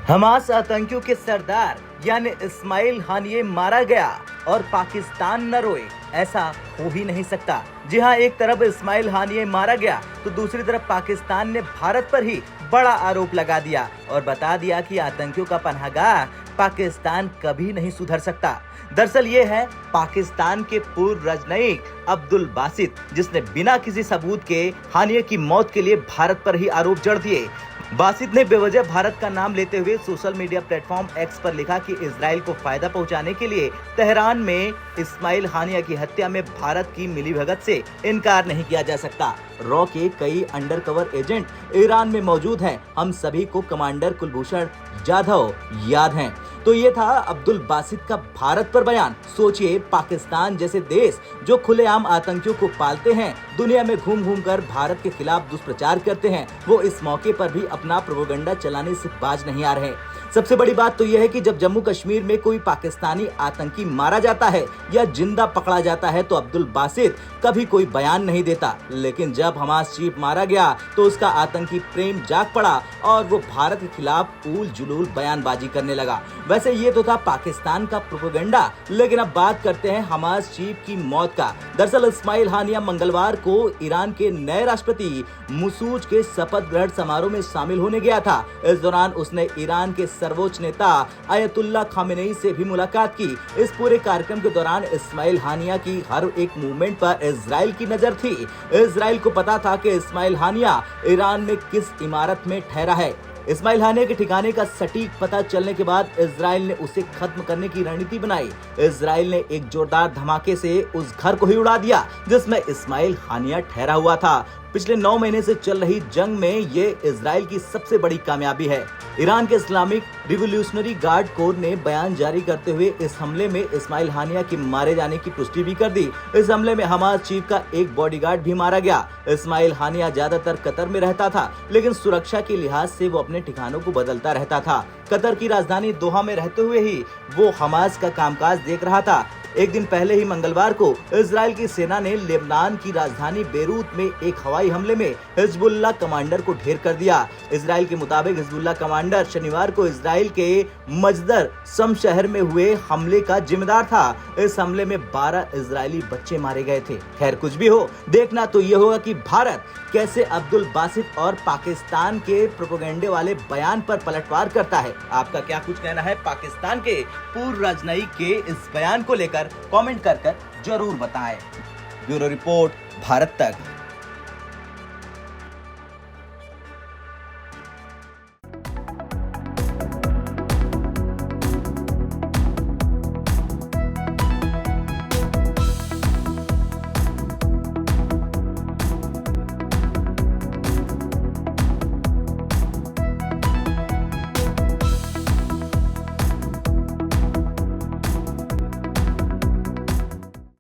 Hamas आतंकियों के सरदार यानी इस्माइल हानिये मारा गया और पाकिस्तान न रोए, ऐसा हो ही नहीं सकता। जी हाँ, एक तरफ इस्माइल हानिये मारा गया तो दूसरी तरफ पाकिस्तान ने भारत पर ही बड़ा आरोप लगा दिया और बता दिया कि आतंकियों का पनाहगाह पाकिस्तान कभी नहीं सुधर सकता। दरअसल ये है पाकिस्तान के पूर्व राजनयिक अब्दुल बासित, जिसने बिना किसी सबूत के हानिये की मौत के लिए भारत पर ही आरोप जड़ दिए। बासित ने बेवजह भारत का नाम लेते हुए सोशल मीडिया प्लेटफॉर्म एक्स पर लिखा कि इजराइल को फायदा पहुंचाने के लिए तेहरान में इस्माइल हानिया की हत्या में भारत की मिलीभगत से इनकार नहीं किया जा सकता। रॉ के कई अंडरकवर एजेंट ईरान में मौजूद हैं। हम सभी को कमांडर कुलभूषण जाधव याद हैं। तो ये था अब्दुल बासित का भारत पर बयान। सोचिए, पाकिस्तान जैसे देश जो खुलेआम आतंकियों को पालते हैं, दुनिया में घूम घूम कर भारत के खिलाफ दुष्प्रचार करते हैं, वो इस मौके पर भी अपना प्रोपेगेंडा चलाने से बाज नहीं आ रहे। सबसे बड़ी बात तो यह है कि जब जम्मू कश्मीर में कोई पाकिस्तानी आतंकी मारा जाता है या जिंदा पकड़ा जाता है तो अब्दुल बासित कभी कोई बयान नहीं देता, लेकिन जब हमास चीफ मारा गया तो उसका आतंकी प्रेम जाग पड़ा और वो भारत के खिलाफ ऊल जुलूल बयानबाजी करने लगा। वैसे ये तो था पाकिस्तान का प्रोपेगेंडा, लेकिन अब बात करते हैं हमास चीफ की मौत का। दरअसल इस्माइल हानिया मंगलवार को ईरान के नए राष्ट्रपति मसूद के शपथ ग्रहण समारोह में शामिल होने गया था। इस दौरान उसने ईरान के सर्वोच्च नेता अयतुल्ला खामेनेई से भी मुलाकात की। इस पूरे कार्यक्रम के दौरान इस्माइल हानिया की हर एक मूवमेंट पर इजराइल की नजर थी। इजराइल को पता था कि इस्माइल हानिया ईरान में किस इमारत में ठहरा है। इस्माइल हानिया के ठिकाने का सटीक पता चलने के बाद इजराइल ने उसे खत्म करने की रणनीति बनाई। इजराइल ने एक जोरदार धमाके से उस घर को ही उड़ा दिया जिसमें इस्माइल हानिया ठहरा हुआ था। पिछले 9 महीने से चल रही जंग में ये इजराइल की सबसे बड़ी कामयाबी है। ईरान के इस्लामिक रिवोल्यूशनरी गार्ड कोर ने बयान जारी करते हुए इस हमले में इस्माइल हानिया के मारे जाने की पुष्टि भी कर दी। इस हमले में हमास चीफ का एक बॉडीगार्ड भी मारा गया। इस्माइल हानिया ज्यादातर कतर में रहता था, लेकिन सुरक्षा के लिहाज से वो अपने ठिकानों को बदलता रहता था। कतर की राजधानी दोहा में रहते हुए ही वो हमास का कामकाज देख रहा था। एक दिन पहले ही मंगलवार को इजराइल की सेना ने लेबनान की राजधानी बेरूत में एक हवाई हमले में हिजबुल्लाह कमांडर को ढेर कर दिया। इजराइल के मुताबिक हिजबुल्लाह कमांडर शनिवार को इजराइल के मजदर सम शहर में हुए हमले का जिम्मेदार था। इस हमले में 12 इजरायली बच्चे मारे गए थे। खैर, कुछ भी हो, देखना तो ये होगा कि भारत कैसे अब्दुल बासित और पाकिस्तान के प्रोपेगेंडे वाले बयान पर पलटवार करता है। आपका क्या कुछ कहना है पाकिस्तान के पूर्व राजनयिक के इस बयान को लेकर? कमेंट कर जरूर बताएं। ब्यूरो रिपोर्ट, भारत तक।